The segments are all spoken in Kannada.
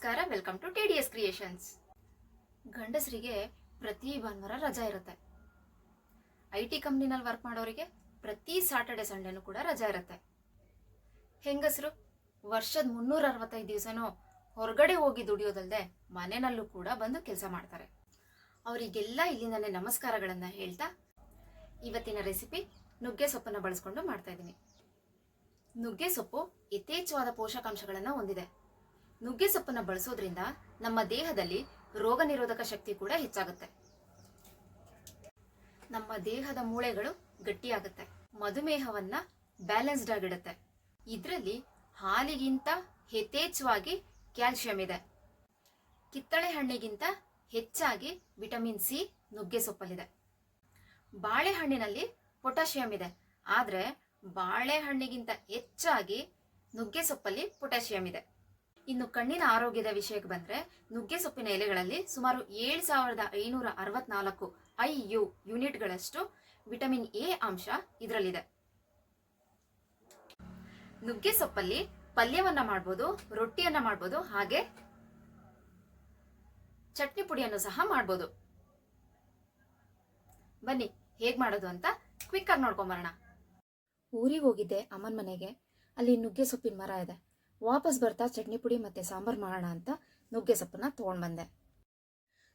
ನಮಸ್ಕಾರ, ವೆಲ್ಕಮ್ ಟು TDS ಕ್ರಿಯೇಷನ್ಸ್. ಗಂಡಸರಿಗೆ ಪ್ರತಿ ಭಾನುವಾರ ರಜಾ ಇರುತ್ತೆ. IT ಕಂಪ್ನಿನಲ್ಲಿ ವರ್ಕ್ ಮಾಡೋರಿಗೆ ಪ್ರತಿ ಸಾಟರ್ಡೆ ಸಂಡೇನೂ ಕೂಡ ರಜಾ ಇರುತ್ತೆ. ಹೆಂಗಸರು ವರ್ಷದ 365 ದಿವಸನೂ ಹೊರಗಡೆ ಹೋಗಿ ದುಡಿಯೋದಲ್ಲದೆ ಮನೆಯಲ್ಲೂ ಕೂಡ ಬಂದು ಕೆಲಸ ಮಾಡ್ತಾರೆ. ಅವರಿಗೆಲ್ಲ ಇಲ್ಲಿಂದಲೇ ನಮಸ್ಕಾರಗಳನ್ನು ಹೇಳ್ತಾ ಇವತ್ತಿನ ರೆಸಿಪಿ ನುಗ್ಗೆ ಸೊಪ್ಪನ್ನು ಬಳಸ್ಕೊಂಡು ಮಾಡ್ತಾ ಇದ್ದೀನಿ. ನುಗ್ಗೆ ಸೊಪ್ಪು ಯಥೇಚ್ಛವಾದ ಪೋಷಕಾಂಶಗಳನ್ನು ಹೊಂದಿದೆ. ನುಗ್ಗೆ ಸೊಪ್ಪನ್ನು ಬಳಸೋದ್ರಿಂದ ನಮ್ಮ ದೇಹದಲ್ಲಿ ರೋಗ ನಿರೋಧಕ ಶಕ್ತಿ ಕೂಡ ಹೆಚ್ಚಾಗುತ್ತೆ. ನಮ್ಮ ದೇಹದ ಮೂಳೆಗಳು ಗಟ್ಟಿಯಾಗುತ್ತೆ. ಮಧುಮೇಹವನ್ನ ಬ್ಯಾಲೆನ್ಸ್ಡ್ ಆಗಿಡುತ್ತೆ. ಇದರಲ್ಲಿ ಹಾಲಿಗಿಂತ ಯಥೇಚ್ಛವಾಗಿ ಕ್ಯಾಲ್ಸಿಯಂ ಇದೆ. ಕಿತ್ತಳೆ ಹಣ್ಣಿಗಿಂತ ಹೆಚ್ಚಾಗಿ ವಿಟಮಿನ್ ಸಿ ನುಗ್ಗೆ ಸೊಪ್ಪಲ್ಲಿದೆ. ಬಾಳೆಹಣ್ಣಿನಲ್ಲಿ ಪೊಟ್ಯಾಷಿಯಂ ಇದೆ, ಆದರೆ ಬಾಳೆಹಣ್ಣಿಗಿಂತ ಹೆಚ್ಚಾಗಿ ನುಗ್ಗೆ ಸೊಪ್ಪಲ್ಲಿ ಪೊಟ್ಯಾಷಿಯಂ ಇದೆ. ಇನ್ನು ಕಣ್ಣಿನ ಆರೋಗ್ಯದ ವಿಷಯಕ್ಕೆ ಬಂದ್ರೆ ನುಗ್ಗೆ ಸೊಪ್ಪಿನ ಎಲೆಗಳಲ್ಲಿ ಸುಮಾರು 7564 IU ಯೂನಿಟ್ಗಳಷ್ಟು ವಿಟಮಿನ್ ಎ ಅಂಶ ಇದರಲ್ಲಿದೆ. ನುಗ್ಗೆ ಸೊಪ್ಪಲ್ಲಿ ಪಲ್ಯವನ್ನ ಮಾಡ್ಬೋದು, ರೊಟ್ಟಿಯನ್ನ ಮಾಡ್ಬೋದು, ಹಾಗೆ ಚಟ್ನಿ ಪುಡಿಯನ್ನು ಸಹ ಮಾಡ್ಬೋದು. ಬನ್ನಿ ಹೇಗ್ ಮಾಡೋದು ಅಂತ ಕ್ವಿಕ್ ಆಗಿ ನೋಡ್ಕೊಂಬರೋಣ. ಊರಿಗೆ ಹೋಗಿದ್ದೆ ಅಮ್ಮನ ಮನೆಗೆ. ಅಲ್ಲಿ ನುಗ್ಗೆ ಸೊಪ್ಪಿನ ಮರ ಇದೆ. ವಾಪಸ್ ಬರ್ತಾ ಚಟ್ನಿ ಪುಡಿ ಮತ್ತೆ ಸಾಂಬಾರ್ ಮಾಡೋಣ ಅಂತ ನುಗ್ಗೆ ಸೊಪ್ಪನ್ನ ತಗೊಂಡ್ ಬಂದೆ.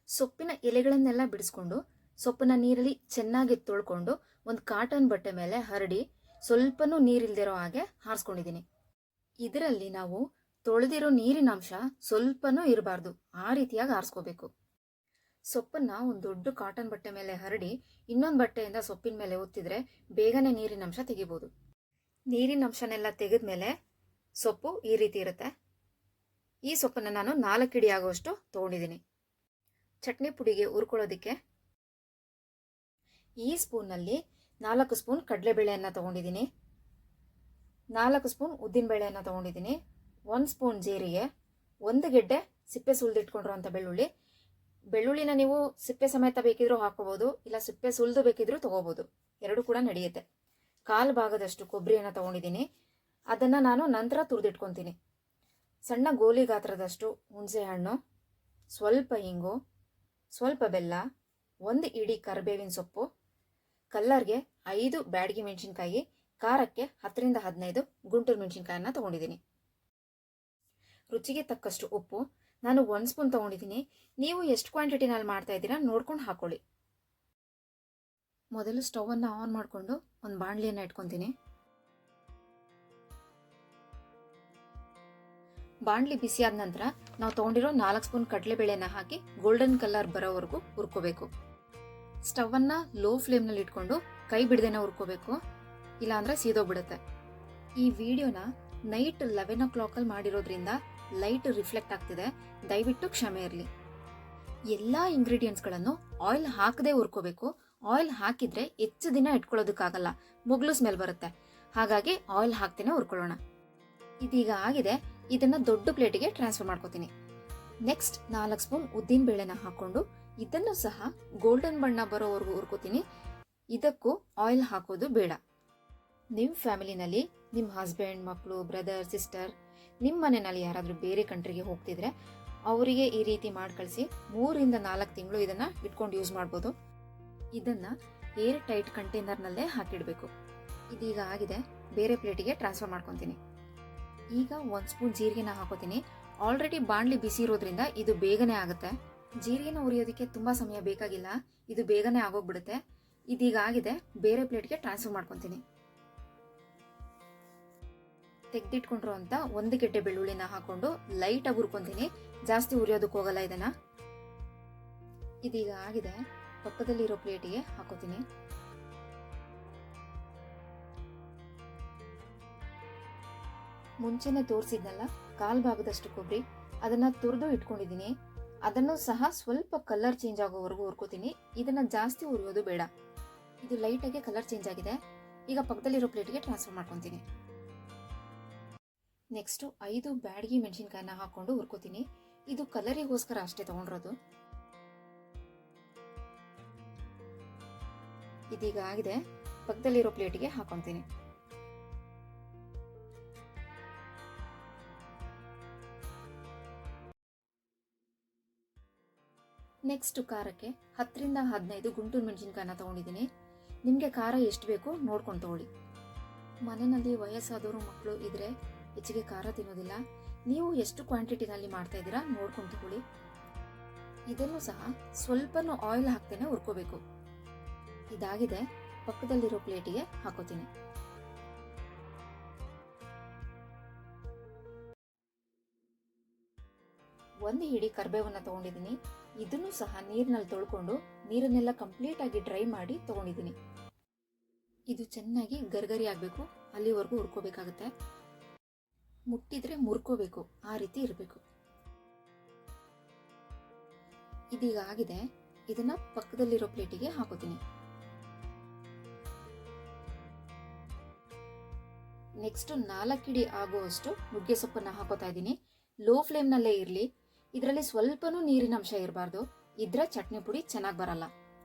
ಸೊಪ್ಪಿನ ಎಲೆಗಳನ್ನೆಲ್ಲ ಬಿಡಿಸ್ಕೊಂಡು ಸೊಪ್ಪನ್ನ ನೀರಲ್ಲಿ ಚೆನ್ನಾಗಿ ತೊಳ್ಕೊಂಡು ಒಂದು ಕಾಟನ್ ಬಟ್ಟೆ ಮೇಲೆ ಹರಡಿ ಸ್ವಲ್ಪನೂ ನೀರಿಲ್ದಿರೋ ಹಾಗೆ ಹಾರಿಸ್ಕೊಂಡಿದ್ದೀನಿ. ಇದರಲ್ಲಿ ನಾವು ತೊಳೆದಿರೋ ನೀರಿನ ಅಂಶ ಸ್ವಲ್ಪನೂ ಇರಬಾರ್ದು, ಆ ರೀತಿಯಾಗಿ ಹಾರಿಸ್ಕೋಬೇಕು. ಸೊಪ್ಪನ್ನ ಒಂದು ದೊಡ್ಡ ಕಾಟನ್ ಬಟ್ಟೆ ಮೇಲೆ ಹರಡಿ ಇನ್ನೊಂದು ಬಟ್ಟೆಯಿಂದ ಸೊಪ್ಪಿನ ಮೇಲೆ ಒತ್ತಿದ್ರೆ ಬೇಗನೆ ನೀರಿನ ಅಂಶ ತೆಗಿಬಹುದು. ನೀರಿನ ಅಂಶನೆಲ್ಲ ತೆಗೆದ್ಮೇಲೆ ಸೊಪ್ಪು ಈ ರೀತಿ ಇರುತ್ತೆ. ಈ ಸೊಪ್ಪನ್ನು ನಾನು 4 ಹಿಡಿ ಆಗುವಷ್ಟು ತಗೊಂಡಿದ್ದೀನಿ. ಚಟ್ನಿ ಪುಡಿಗೆ ಹುರ್ಕೊಳ್ಳೋದಿಕ್ಕೆ ಈ ಸ್ಪೂನ್ನಲ್ಲಿ 4 ಸ್ಪೂನ್ ಕಡಲೆಬೇಳೆಯನ್ನು ತಗೊಂಡಿದ್ದೀನಿ, 4 ಸ್ಪೂನ್ ಉದ್ದಿನಬೇಳೆಯನ್ನು ತಗೊಂಡಿದ್ದೀನಿ, 1 ಸ್ಪೂನ್ ಜೀರಿಗೆ, 1 ಗೆಡ್ಡೆ ಸಿಪ್ಪೆ ಸುಲಿದಿಟ್ಕೊಂಡಿರುವಂಥ ಬೆಳ್ಳುಳ್ಳಿನ ನೀವು ಸಿಪ್ಪೆ ಸಮೇತ ಬೇಕಿದ್ರೂ ಹಾಕೋಬಹುದು, ಇಲ್ಲ ಸಿಪ್ಪೆ ಸುಲಿದು ಬೇಕಿದ್ರೂ ತಗೋಬಹುದು, ಎರಡು ಕೂಡ ನಡೆಯುತ್ತೆ. 1/4 ಭಾಗದಷ್ಟು ಕೊಬ್ಬರಿಯನ್ನು ತಗೊಂಡಿದ್ದೀನಿ. ಅದನ್ನ ನಾನು ನಂತರ ತುರಿದಿಟ್ಕೊತೀನಿ. ಸಣ್ಣ ಗೋಲಿ ಗಾತ್ರದಷ್ಟು ಹುಣಸೆ ಹಣ್ಣು, ಸ್ವಲ್ಪ ಇಂಗು, ಸ್ವಲ್ಪ ಬೆಲ್ಲ, 1 ಇಡೀ ಕರಿಬೇವಿನ ಸೊಪ್ಪು, ಕಲ್ಲರ್ಗೆ 5 ಬ್ಯಾಡಗಿ ಮೆಣಸಿನ್ಕಾಯಿ, ಖಾರಕ್ಕೆ 10 ರಿಂದ 15 ಗುಂಟೂರು ಮೆಣಸಿನ್ಕಾಯನ್ನ ತಗೊಂಡಿದ್ದೀನಿ. ರುಚಿಗೆ ತಕ್ಕಷ್ಟು ಉಪ್ಪು. ನಾನು 1 ಸ್ಪೂನ್ ತಗೊಂಡಿದ್ದೀನಿ. ನೀವು ಎಷ್ಟು ಕ್ವಾಂಟಿಟಿನಲ್ಲಿ ಮಾಡ್ತಾ ಇದ್ದೀರಾ ನೋಡ್ಕೊಂಡು ಹಾಕೊಳ್ಳಿ. ಮೊದಲು ಸ್ಟವ್ ಅನ್ನು ಆನ್ ಮಾಡಿಕೊಂಡು ಒಂದು ಬಾಣಲಿಯನ್ನು ಇಟ್ಕೊತೀನಿ. ಬಾಣಲಿ ಬಿಸಿಯಾದ ನಂತರ ನಾವು ತಗೊಂಡಿರೋ 4 ಸ್ಪೂನ್ ಕಡಲೆಬೇಳೆನ ಹಾಕಿ ಗೋಲ್ಡನ್ ಕಲರ್ ಬರೋವರೆಗೂ ಹುರ್ಕೋಬೇಕು. ಸ್ಟವ್ ಅನ್ನ ಲೋ ಫ್ಲೇಮ್ನಲ್ಲಿ ಇಟ್ಕೊಂಡು ಕೈ ಬಿಡದೇನೆ ಹುರ್ಕೋಬೇಕು, ಇಲ್ಲಾಂದ್ರೆ ಸೀದೋಗ್ಬಿಡುತ್ತೆ. ಈ ವಿಡಿಯೋನ ನೈಟ್ 11 o'clock ಮಾಡಿರೋದ್ರಿಂದ ಲೈಟ್ ರಿಫ್ಲೆಕ್ಟ್ ಆಗ್ತಿದೆ, ದಯವಿಟ್ಟು ಕ್ಷಮೆ ಇರಲಿ. ಎಲ್ಲಾ ಇಂಗ್ರೀಡಿಯೆಂಟ್ಸ್ಗಳನ್ನು ಆಯಿಲ್ ಹಾಕದೆ ಹುರ್ಕೋಬೇಕು. ಆಯಿಲ್ ಹಾಕಿದ್ರೆ ಹೆಚ್ಚು ದಿನ ಇಟ್ಕೊಳ್ಳೋದಕ್ಕಾಗಲ್ಲ, ಮುಗ್ಲು ಸ್ಮೆಲ್ ಬರುತ್ತೆ. ಹಾಗಾಗಿ ಆಯಿಲ್ ಹಾಕ್ತೇನೆ ಹುರ್ಕೊಳ್ಳೋಣ. ಇದೀಗ ಆಗಿದೆ. ಇದನ್ನ ದೊಡ್ಡ ಪ್ಲೇಟಿಗೆ ಟ್ರಾನ್ಸ್ಫರ್ ಮಾಡ್ಕೋತೀನಿ. ನೆಕ್ಸ್ಟ್ 4 ಸ್ಪೂನ್ ಉದ್ದಿನ ಬೇಳೆನ ಹಾಕೊಂಡು ಇದನ್ನು ಸಹ ಗೋಲ್ಡನ್ ಬಣ್ಣ ಬರೋವರೆಗೂ ಹುರ್ಕೋತೀನಿ. ಇದಕ್ಕೂ ಆಯಿಲ್ ಹಾಕೋದು ಬೇಡ. ನಿಮ್ಮ ಫ್ಯಾಮಿಲಿನಲ್ಲಿ ನಿಮ್ಮ ಹಸ್ಬೆಂಡ್, ಮಕ್ಕಳು, ಬ್ರದರ್, ಸಿಸ್ಟರ್, ನಿಮ್ಮ ಮನೆಯಲ್ಲಿ ಯಾರಾದರೂ ಬೇರೆ ಕಂಟ್ರಿಗೆ ಹೋಗ್ತಿದ್ರೆ ಅವರಿಗೆ ಈ ರೀತಿ ಮಾಡಿ ಕಳಿಸಿ. 3 ರಿಂದ 4 ತಿಂಗಳು ಇದನ್ನ ಇಟ್ಕೊಂಡು ಯೂಸ್ ಮಾಡ್ಬೋದು. ಇದನ್ನ ಏರ್ ಟೈಟ್ ಕಂಟೈನರ್ನಲ್ಲೇ ಹಾಕಿಡಬೇಕು. ಇದೀಗ ಆಗಿದೆ. ಬೇರೆ ಪ್ಲೇಟಿಗೆ ಟ್ರಾನ್ಸ್ಫರ್ ಮಾಡ್ಕೊತೀನಿ. ಈಗ 1 ಸ್ಪೂನ್ ಜೀರಿಗೆನ ಹಾಕೋತೀನಿ. ಆಲ್ರೆಡಿ ಬಾಣಲಿ ಬಿಸಿ ಇರೋದ್ರಿಂದ ಇದು ಬೇಗನೆ ಆಗುತ್ತೆ. ಜೀರಿಗೆನ ಉರಿಯೋದಕ್ಕೆ ತುಂಬಾ ಸಮಯ ಬೇಕಾಗಿಲ್ಲ, ಇದು ಬೇಗನೆ ಆಗೋಗ್ಬಿಡುತ್ತೆ. ಇದೀಗ ಆಗಿದೆ. ಬೇರೆ ಪ್ಲೇಟ್ಗೆ ಟ್ರಾನ್ಸ್ಫರ್ ಮಾಡ್ಕೊತೀನಿ. ತೆಗೆದಿಟ್ಕೊಂಡಿರುವಂತ 1 ಗೆಡ್ಡೆ ಬೆಳ್ಳುಳ್ಳಿನ ಹಾಕೊಂಡು ಲೈಟ್ ಆಗಿ ಹುರ್ಕೊಂತೀನಿ. ಜಾಸ್ತಿ ಉರಿಯೋದಕ್ಕೆ ಹೋಗಲ್ಲ ಇದನ್ನ. ಇದೀಗ ಆಗಿದೆ. ಪಕ್ಕದಲ್ಲಿರೋ ಪ್ಲೇಟಿಗೆ ಹಾಕೋತೀನಿ. ಮುಂಚೆನೆ ತೋರಿಸಿದ್ನಲ್ಲ 1/4 ಭಾಗದಷ್ಟು ಕೊಬ್ಬರಿ, ಅದನ್ನ ತುರಿದು ಇಟ್ಕೊಂಡಿದ್ದೀನಿ. ಅದನ್ನು ಸಹ ಸ್ವಲ್ಪ ಕಲರ್ ಚೇಂಜ್ ಆಗೋವರೆಗೂ ಹುರ್ಕೋತೀನಿ. ಇದನ್ನ ಜಾಸ್ತಿ ಉರಿಯೋದು ಬೇಡ. ಇದು ಲೈಟ್ ಆಗಿ ಕಲರ್ ಚೇಂಜ್ ಆಗಿದೆ. ಈಗ ಪಕ್ಕದಲ್ಲಿರೋ ಪ್ಲೇಟ್ಗೆ ಟ್ರಾನ್ಸ್ಫರ್ ಮಾಡ್ಕೊತೀನಿ. ನೆಕ್ಸ್ಟ್ 5 ಬ್ಯಾಡಗಿ ಮೆಣಸಿನ್ಕಾಯನ್ನ ಹಾಕೊಂಡು ಹುರ್ಕೋತೀನಿ. ಇದು ಕಲರಿಗೋಸ್ಕರ ಅಷ್ಟೇ ತಗೊಂಡಿರೋದು. ಇದೀಗ ಆಗಿದೆ. ಪಕ್ಕದಲ್ಲಿರೋ ಪ್ಲೇಟಿಗೆ ಹಾಕೊಂತೀನಿ. ನೆಕ್ಸ್ಟ್ ಖಾರಕ್ಕೆ 10ರಿಂದ 15 ಗುಂಟೂರು ಮೆಣಸಿನ್ಕಾಯಿನ ತೊಗೊಂಡಿದ್ದೀನಿ. ನಿಮಗೆ ಖಾರ ಎಷ್ಟು ಬೇಕೋ ನೋಡ್ಕೊಂಡು ತೊಗೊಳ್ಳಿ. ಮನೆಯಲ್ಲಿ ವಯಸ್ಸಾದವರು ಮಕ್ಕಳು ಇದ್ರೆ ಹೆಚ್ಚಿಗೆ ಖಾರ ತಿನ್ನೋದಿಲ್ಲ. ನೀವು ಎಷ್ಟು ಕ್ವಾಂಟಿಟಿನಲ್ಲಿ ಮಾಡ್ತಾ ಇದ್ದೀರಾ ನೋಡ್ಕೊಂಡು ತಗೊಳ್ಳಿ. ಇದನ್ನು ಸಹ ಸ್ವಲ್ಪನೂ ಆಯಿಲ್ ಹಾಕ್ತೇನೆ ಹುರ್ಕೋಬೇಕು. ಇದಾಗಿದೆ, ಪಕ್ಕದಲ್ಲಿರೋ ಪ್ಲೇಟಿಗೆ ಹಾಕೋತೀನಿ. ಒಂದು ಹಿಡಿ ಕರಿಬೇವನ್ನ ತಗೊಂಡಿದ್ದೀನಿ. ಇದನ್ನು ಸಹ ನೀರಿನಲ್ಲಿ ತೊಳ್ಕೊಂಡು ನೀರನ್ನೆಲ್ಲ ಕಂಪ್ಲೀಟ್ ಆಗಿ ಡ್ರೈ ಮಾಡಿ ತಗೊಂಡಿದ್ದೀನಿ. ಇದು ಚೆನ್ನಾಗಿ ಗರ್ಗರಿ ಆಗಬೇಕು, ಅಲ್ಲಿವರೆಗೂ ಹುರ್ಕೋಬೇಕಾಗುತ್ತೆ. ಮುಟ್ಟಿದ್ರೆ ಮುರ್ಕೋಬೇಕು, ಆ ರೀತಿ ಇರಬೇಕು. ಇದೀಗ ಆಗಿದೆ, ಇದನ್ನ ಪಕ್ಕದಲ್ಲಿರೋ ಪ್ಲೇಟಿಗೆ ಹಾಕೋತೀನಿ. ನೆಕ್ಸ್ಟ್ 4 ಹಿಡಿ ಆಗುವಷ್ಟು ನುಗ್ಗೆ ಸೊಪ್ಪನ್ನ ಹಾಕೋತಾ ಇದ್ದೀನಿ. ಲೋ ಫ್ಲೇಮ್ನಲ್ಲೇ ಇರಲಿ. ಇದರಲ್ಲಿ ಸ್ವಲ್ಪನೂ ನೀರಿನ ಅಂಶ ಇರಬಾರ್ದು, ಇದ್ರೆ ಚಟ್ನಿ ಪುಡಿ ಚೆನ್ನಾಗಿ ಬರಲ್ಲ.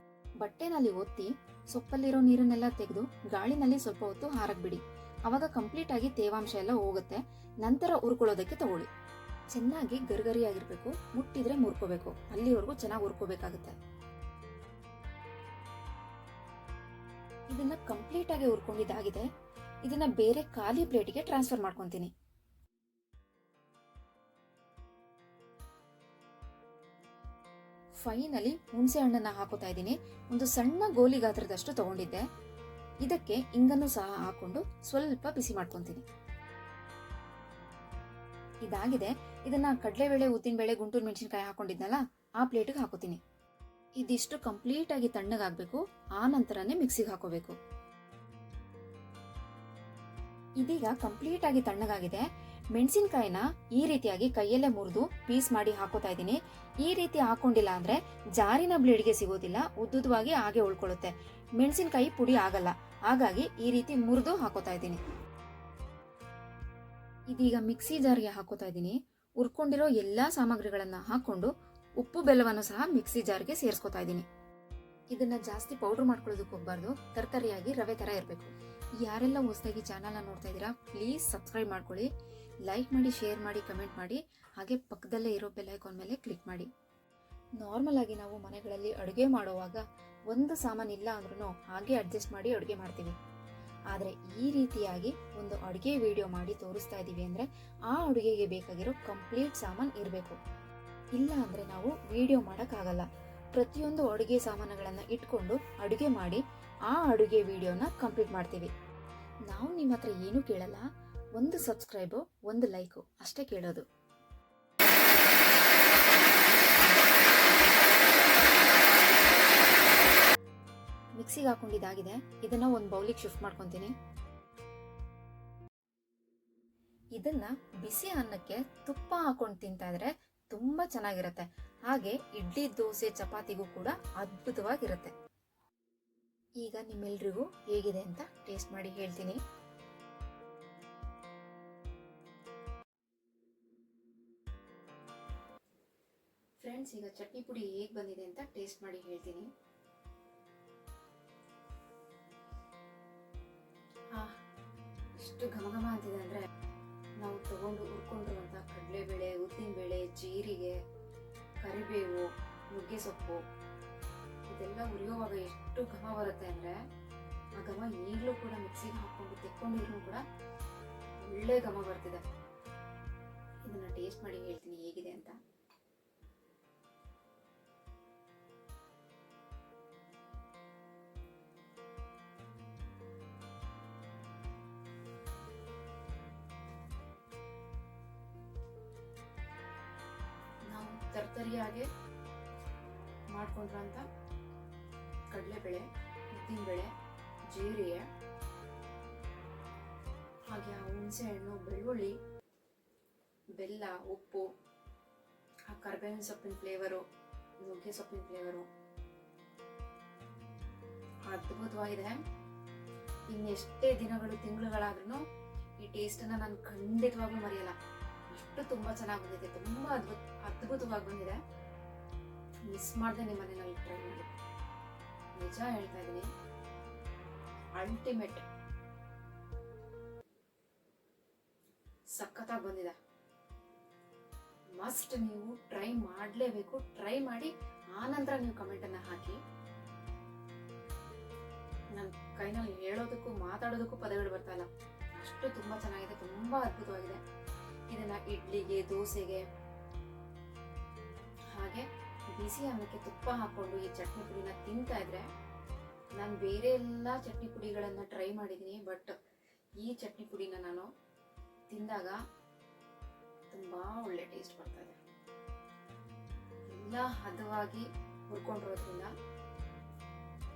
ಬಟ್ಟೆನಲ್ಲಿ ಒತ್ತಿ ಸೊಪ್ಪಲ್ಲಿರೋ ನೀರನ್ನೆಲ್ಲ ತೆಗೆದು ಗಾಳಿನಲ್ಲಿ ಸ್ವಲ್ಪ ಹೊತ್ತು ಹಾರಕ್ ಬಿಡಿ. ಅವಾಗ ಕಂಪ್ಲೀಟ್ ಆಗಿ ತೇವಾಂಶ ಎಲ್ಲ ಹೋಗುತ್ತೆ. ನಂತರ ಹುರ್ಕೊಳ್ಳೋದಕ್ಕೆ ತಗೊಳ್ಳಿ. ಚೆನ್ನಾಗಿ ಗರ್ಗರಿ ಆಗಿರ್ಬೇಕು, ಮುಟ್ಟಿದ್ರೆ ಮುರ್ಕೋಬೇಕು, ಅಲ್ಲಿವರೆಗೂ ಚೆನ್ನಾಗಿ ಹುರ್ಕೋಬೇಕಾಗುತ್ತೆ. ಇದನ್ನ ಕಂಪ್ಲೀಟ್ ಆಗಿ ಹುರ್ಕೊಂಡಿದ್ದಾಗಿದೆ. ಇದನ್ನ ಬೇರೆ ಖಾಲಿ ಪ್ಲೇಟ್ಗೆ ಟ್ರಾನ್ಸ್ಫರ್ ಮಾಡ್ಕೊಂತೀನಿ. ಫೈನಲಿ ಹುಣಸೆ ಹಣ್ಣನ್ನ ಹಾಕೋತಾ ಇದ್ದೀನಿ. ಒಂದು ಸಣ್ಣ ಗೋಲಿ ಗಾತ್ರದಷ್ಟು ತಗೊಂಡಿದ್ದೆ. ಇದಕ್ಕೆ ಇಂಗನ್ನು ಸಹ ಹಾಕೊಂಡು ಸ್ವಲ್ಪ ಬಿಸಿ ಮಾಡ್ಕೊಂತೀನಿ. ಇದಾಗಿದೆ. ಇದನ್ನ ಕಡಲೆಬೇಳೆ, ಉದ್ದಿನಬೇಳೆ, ಗುಂಟೂರು ಮೆಣಸಿನಕಾಯಿ ಹಾಕೊಂಡಿದ್ನಲ್ಲ ಆ ಪ್ಲೇಟ್ಗೆ ಹಾಕೋತೀನಿ. ಇದಿಷ್ಟು ಕಂಪ್ಲೀಟ್ ಆಗಿ ತಣ್ಣಗಾಗ್ಬೇಕು, ಆ ನಂತರನೇ ಮಿಕ್ಸಿಗೆ ಹಾಕೋಬೇಕು. ಇದೀಗ ಕಂಪ್ಲೀಟ್ ಆಗಿ ತಣ್ಣಗಾಗಿದೆ. ಮೆಣಸಿನಕಾಯಿನ ಈ ರೀತಿಯಾಗಿ ಕೈಯಲ್ಲೇ ಮುರಿದು ಪೀಸ್ ಮಾಡಿ ಹಾಕೋತಾ ಇದ್ದೀನಿ. ಈ ರೀತಿ ಹಾಕೊಂಡಿಲ್ಲ ಅಂದ್ರೆ ಜಾರಿನ ಬ್ಲೇಡ್ಗೆ ಸಿಗೋದಿಲ್ಲ, ಉದ್ದುದವಾಗಿ ಹಾಗೆ ಉಳ್ಕೊಳ್ಳುತ್ತೆ. ಮೆಣಸಿನಕಾಯಿ ಪುಡಿ ಆಗಲ್ಲ, ಹಾಗಾಗಿ ಈ ರೀತಿ ಮುರಿದು ಹಾಕೋತಾ ಇದ್ದೀನಿ. ಇದೀಗ ಮಿಕ್ಸಿ ಜಾರ್ಗೆ ಹಾಕೋತಾ ಇದ್ದೀನಿ. ಹುರ್ಕೊಂಡಿರೋ ಎಲ್ಲಾ ಸಾಮಗ್ರಿಗಳನ್ನ ಹಾಕೊಂಡು ಉಪ್ಪು ಬೆಲ್ಲವನ್ನು ಸಹ ಮಿಕ್ಸಿ ಜಾರ್ಗೆ ಸೇರಿಸ್ಕೊತಾ ಇದ್ದೀನಿ. ಇದನ್ನ ಜಾಸ್ತಿ ಪೌಡರ್ ಮಾಡ್ಕೊಳ್ಳೋದಕ್ಕೆ ಹೋಗ್ಬಾರ್ದು, ತರತರಿಯಾಗಿ ರವೆ ತರ ಇರಬೇಕು. ಯಾರೆಲ್ಲ ಹೊಸದಾಗಿ ಚಾನಲ್ನ ನೋಡ್ತಾ ಇದ್ದೀರಾ ಪ್ಲೀಸ್ ಸಬ್ಸ್ಕ್ರೈಬ್ ಮಾಡ್ಕೊಳ್ಳಿ, ಲೈಕ್ ಮಾಡಿ, ಶೇರ್ ಮಾಡಿ, ಕಮೆಂಟ್ ಮಾಡಿ, ಹಾಗೆ ಪಕ್ಕದಲ್ಲೇ ಇರೋ ಬೆಲ್ ಐಕಾನ್ ಮೇಲೆ ಕ್ಲಿಕ್ ಮಾಡಿ. ನಾರ್ಮಲ್ ಆಗಿ ನಾವು ಮನೆಗಳಲ್ಲಿ ಅಡುಗೆ ಮಾಡುವಾಗ ಒಂದು ಸಾಮಾನು ಇಲ್ಲ ಅಂದ್ರೂ ಹಾಗೆ ಅಡ್ಜಸ್ಟ್ ಮಾಡಿ ಅಡುಗೆ ಮಾಡ್ತೀವಿ. ಆದರೆ ಈ ರೀತಿಯಾಗಿ ಒಂದು ಅಡುಗೆ ವಿಡಿಯೋ ಮಾಡಿ ತೋರಿಸ್ತಾ ಇದ್ದೀವಿ ಅಂದರೆ ಆ ಅಡುಗೆಗೆ ಬೇಕಾಗಿರೋ ಕಂಪ್ಲೀಟ್ ಸಾಮಾನು ಇರಬೇಕು. ಇಲ್ಲ ಅಂದರೆ ನಾವು ವಿಡಿಯೋ ಮಾಡೋಕ್ಕಾಗಲ್ಲ. ಪ್ರತಿಯೊಂದು ಅಡುಗೆ ಸಾಮಾನುಗಳನ್ನು ಇಟ್ಕೊಂಡು ಅಡುಗೆ ಮಾಡಿ ಆ ಅಡುಗೆ ವಿಡಿಯೋನ ಕಂಪ್ಲೀಟ್ ಮಾಡ್ತೀವಿ. ನಾವು ನಿಮ್ಮ ಹತ್ರ ಏನೂ ಕೇಳಲ್ಲ, ಒಂದು ಸಬ್ಸ್ಕ್ರೈಬು, ಒಂದು ಲೈಕು ಅಷ್ಟೇ ಕೇಳೋದು. ಮಿಕ್ಸಿಗೆ ಹಾಕೊಂಡಿದ್ದಾಗಿದೆ. ಇದನ್ನ ಒಂದು ಬೌಲಿಗೆ ಶಿಫ್ಟ್ ಮಾಡ್ಕೊತೀನಿ. ಇದನ್ನ ಬಿಸಿ ಅನ್ನಕ್ಕೆ ತುಪ್ಪ ಹಾಕೊಂಡು ತಿಂತಾ ಇದ್ರೆ ತುಂಬಾ ಚೆನ್ನಾಗಿರುತ್ತೆ. ಹಾಗೆ ಇಡ್ಲಿ, ದೋಸೆ, ಚಪಾತಿಗೂ ಕೂಡ ಅದ್ಭುತವಾಗಿರುತ್ತೆ. ಈಗ ನಿಮ್ಮೆಲ್ರಿಗೂ ಹೇಗಿದೆ ಅಂತ ಟೇಸ್ಟ್ ಮಾಡಿ ಹೇಳ್ತೀನಿ. ಫ್ರೆಂಡ್ಸ್, ಈಗ ಚಟ್ನಿ ಪುಡಿ ಹೇಗೆ ಬಂದಿದೆ ಅಂತ ಟೇಸ್ಟ್ ಮಾಡಿ ಹೇಳ್ತೀನಿ. ಎಷ್ಟು ಘಮ ಅಂತಿದೆ ಅಂದ್ರೆ, ನಾವು ತಗೊಂಡು ಹುರ್ಕೊಂಡಿರುವಂತ ಕಡಲೆಬೇಳೆ, ಉದ್ದಿನಬೇಳೆ, ಜೀರಿಗೆ, ಕರಿಬೇವು, ನುಗ್ಗೆ ಸೊಪ್ಪು ಇದೆಲ್ಲ ಹುರಿಯುವಾಗ ಎಷ್ಟು ಘಮ ಬರುತ್ತೆ ಅಂದ್ರೆ, ಆ ಘಮ ಈಗಲೂ ಕೂಡ ಮಿಕ್ಸಿಗೆ ಹಾಕೊಂಡು ತೆಕ್ಕೊಂಡಿದ್ರು ಕೂಡ ಒಳ್ಳೆ ಘಮ ಬರ್ತಿದೆ. ಇದನ್ನ ಟೇಸ್ಟ್ ಮಾಡಿ ಹೇಳ್ತೀನಿ ಹೇಗಿದೆ ಅಂತ. ನಾವು ತರ್ತರಿಯಾಗೆ ಮಾಡ್ಕೊಂಡ್ರಂತ ಕಡಲೆಬೇಳೆ, ಉದ್ದಿನಬೇಳೆ, ಜೀರಿಗೆ, ಹಾಗೆ ಆ ಹುಣಸೆ ಹಣ್ಣು, ಬೆಳ್ಳುಳ್ಳಿ, ಬೆಲ್ಲ, ಉಪ್ಪು, ಆ ಕರಿಬೇವಿನ ಸೊಪ್ಪಿನ ಫ್ಲೇವರು, ನುಗ್ಗೆ ಸೊಪ್ಪಿನ ಫ್ಲೇವರು ಅದ್ಭುತವಾಗಿದೆ. ಇನ್ನೆಷ್ಟೇ ದಿನಗಳು, ತಿಂಗಳುಗಳಾದ್ರೂ ಈ ಟೇಸ್ಟನ್ನ ನಾನು ಖಂಡಿತವಾಗ್ಲೂ ಮರೆಯಲ್ಲ. ಅಷ್ಟು ತುಂಬಾ ಚೆನ್ನಾಗಿ ಬಂದಿದೆ, ತುಂಬಾ ಅದ್ಭುತವಾಗಿ ಬಂದಿದೆ. ಮಿಸ್ ಮಾಡದೆ ನಿಮ್ಮ ಮನೆಯಲ್ಲಿ ಟ್ರೈ ಮಾಡಿ. ನಿಜ ಹೇಳ್ತಾ ಇದ್ದೀನಿ, ಅಲ್ಟಿಮೇಟ್, ಸಖತ್ತಾಗಿ ಬಂದಿದೆ. ಮಸ್ಟ್ ನೀವು ಟ್ರೈ ಮಾಡಲೇಬೇಕು. ಟ್ರೈ ಮಾಡಿ ಆನಂತರ ನೀವು ಕಮೆಂಟನ್ನು ಹಾಕಿ. ನನ್ನ ಕೈನಲ್ಲಿ ಹೇಳೋದಕ್ಕೂ ಮಾತಾಡೋದಕ್ಕೂ ಪದಗಳು ಬರ್ತಾ ಇಲ್ಲ, ಅಷ್ಟು ತುಂಬ ಚೆನ್ನಾಗಿದೆ, ತುಂಬ ಅದ್ಭುತವಾಗಿದೆ. ಇದನ್ನ ಇಡ್ಲಿಗೆ, ದೋಸೆಗೆ, ಹಾಗೆ ಬಿಸಿ ಅನ್ನಕ್ಕೆ ತುಪ್ಪ ಹಾಕೊಂಡು ಈ ಚಟ್ನಿ ಪುಡಿನ ತಿಂತಾ ಇದ್ರೆ, ನಾನು ಬೇರೆ ಎಲ್ಲ ಚಟ್ನಿ ಪುಡಿಗಳನ್ನ ಟ್ರೈ ಮಾಡಿದ್ದೀನಿ, ಬಟ್ ಈ ಚಟ್ನಿ ಪುಡಿನ ನಾನು ತಿಂದಾಗ ತುಂಬಾ ಒಳ್ಳೆ ಟೇಸ್ಟ್ ಬರ್ತಾ ಇದೆ. ಎಲ್ಲ ಹದವಾಗಿ ಹುರ್ಕೊಂಡಿರೋದ್ರಿಂದ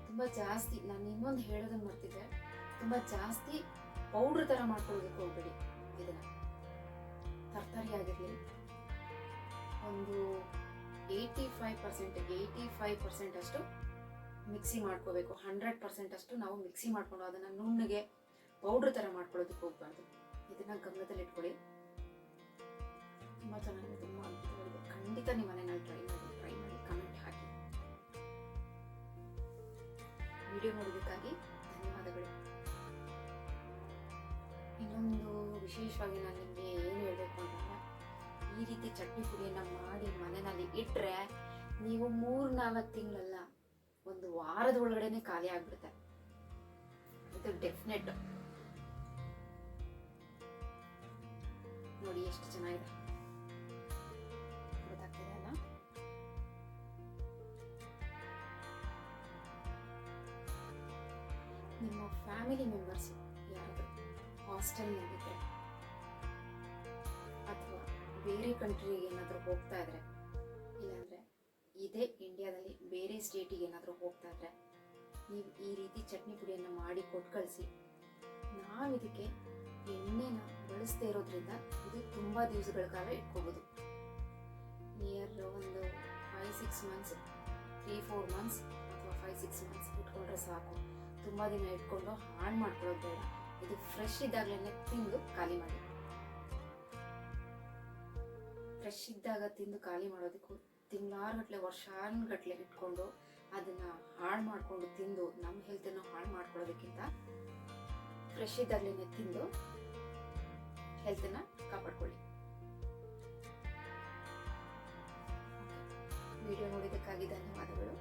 ತುಂಬಾ ಜಾಸ್ತಿ, ನಾನು ಇನ್ನೊಂದು ಹೇಳೋದನ್ನ ಮರ್ತಿದ್ದೆ, ತುಂಬಾ ಜಾಸ್ತಿ ಪೌಡ್ರ್ ತರ ಮಾಡ್ಕೊಳ್ಳೋದಕ್ಕೆ ಹೋಗ್ಬೇಡಿ. ಇದನ್ನ ತರ್ತರಿ ಆಗಿರ್ಲಿ, ಒಂದು 85% ಅಷ್ಟು ಮಿಕ್ಸಿ ಮಾಡ್ಕೋಬೇಕು. 100% ಅಷ್ಟು ನಾವು ಮಿಕ್ಸಿ ಮಾಡ್ಕೊಂಡು ಅದನ್ನ ನುಣ್ಣಗೆ ಪೌಡ್ರ್ ತರ ಮಾಡ್ಕೊಳ್ಳೋದಕ್ಕೆ ಹೋಗ್ಬಾರ್ದು. ಇದನ್ನ ಗಮನದಲ್ಲಿ ಇಟ್ಕೊಳ್ಳಿ. ತುಂಬಾ ಚೆನ್ನಾಗಿದೆ, ತುಂಬಾ ಅದ್ಭುತವಾಗಿದೆ. ಖಂಡಿತ ನಿಮ್ಮ ಮನೆಯಲ್ಲಿ ಟ್ರೈ ಮಾಡಿ ಕಮೆಂಟ್ ಹಾಕಿ. ವಿಡಿಯೋ ನೋಡೋದಕ್ಕಾಗಿ ಧನ್ಯವಾದಗಳು. ಇನ್ನೊಂದು ವಿಶೇಷವಾಗಿ ನಾನು ನಿಮಗೆ ಏನು ಹೇಳಬೇಕು ಅಂತಂದ್ರೆ, ಈ ರೀತಿ ಚಟ್ನಿ ಪುಡಿಯನ್ನ ಮಾಡಿ ಮನೆಯಲ್ಲಿ ಇಟ್ರೆ ನೀವು 3-4 ತಿಂಗಳಲ್ಲ, ಒಂದು ವಾರದ ಒಳಗಡೆನೆ ಖಾಲಿ ಆಗ್ಬಿಡುತ್ತೆ. ಇದು ಡೆಫಿನೆಟ್. ನೋಡಿ ಎಷ್ಟು ಚೆನ್ನಾಗಿದೆ, ಗೊತ್ತಾಗ್ತಿದೆ ಅಲ್ಲ? ನಿಮ್ಮ ಫ್ಯಾಮಿಲಿ ಮೆಂಬರ್ಸ್ ಯಾರಾದರೂ ಹಾಸ್ಟೆಲ್ನಲ್ಲಿದ್ದರೆ ಅಥವಾ ಬೇರೆ ಕಂಟ್ರಿಗೆ ಏನಾದರೂ ಹೋಗ್ತಾ ಇದ್ರೆ, ಇಲ್ಲಾಂದರೆ ಇದೇ ಇಂಡಿಯಾದಲ್ಲಿ ಬೇರೆ ಸ್ಟೇಟಿಗೆ ಏನಾದರೂ ಹೋಗ್ತಾ ಇದ್ರೆ, ನೀವು ಈ ರೀತಿ ಚಟ್ನಿ ಪುಡಿಯನ್ನು ಮಾಡಿ ಕೊಟ್ಟು ಕಳಿಸಿ. ನಾವಿದಕ್ಕೆ ಎಣ್ಣೆನ ಬಳಸದೇ ಇರೋದ್ರಿಂದ ಇದು ತುಂಬ ದಿವಸಗಳ ಕಾಲ ಇಟ್ಕೋಬೋದು. ನಿಯರ್ ಒಂದು 5-6 ಮಂತ್ಸ್, 3-4 ಮಂತ್ಸ್ ಅಥವಾ 5-6 ಮಂತ್ಸ್ ಇಟ್ಕೊಂಡ್ರೆ ಸಾಕು. ತುಂಬ ದಿನ ಇಟ್ಕೊಂಡು ಹಾಳು ಮಾಡ್ಕೊಳ್ಳೋದು ಬೇಡ. ಇದು ಫ್ರೆಶ್ ಇದ್ದಾಗಲೇ ತಿಂದು ಖಾಲಿ ಮಾಡಿ. ಫ್ರೆಶ್ ಇದ್ದಾಗ ತಿಂದು ಖಾಲಿ ಮಾಡೋದಕ್ಕೂ ತಿಂಗಳಾರುಗಟ್ಲೆ, ವರ್ಷಾನುಗಟ್ಲೆ ಇಟ್ಕೊಂಡು ಅದನ್ನ ಹಾಳು ಮಾಡ್ಕೊಂಡು ತಿಂದು ನಮ್ಮ ಹೆಲ್ತನ್ನು ಹಾಳು ಮಾಡ್ಕೊಳ್ಳೋದಕ್ಕಿಂತ ಫ್ರೆಶ್ ಇದ್ದಾಗಲೇ ತಿಂದು ಹೆಲ್ತನ್ನ ಕಾಪಾಡ್ಕೊಳ್ಳಿ. ವಿಡಿಯೋ ನೋಡಿದ್ದಕ್ಕಾಗಿ ಧನ್ಯವಾದಗಳು.